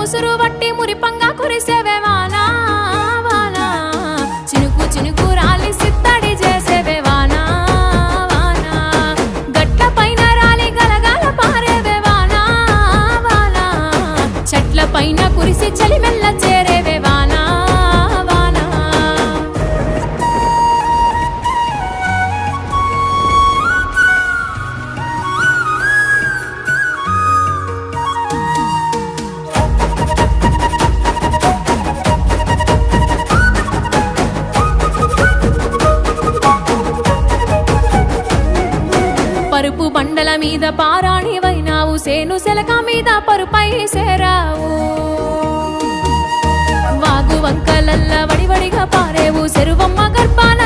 ముసురు వట్టి మురిపంగా కురిసేవే వానా వానా చినుకు చినుకు రాలి సిత్తడి చేసేవే వానా వానా గట్ల పైన రాలి గలగాల పారేవే వానా వానా చెట్ల పైన కురిసి చలిమెల్ల చేరేవే వానా వానా పరుపు బండల మీద పారాణివైనావు సేను సెలక మీద పరుపై సేరావు వాగు వంకలల్ల వడివడిగా పారేవు చెరువమ్మ గర్భాన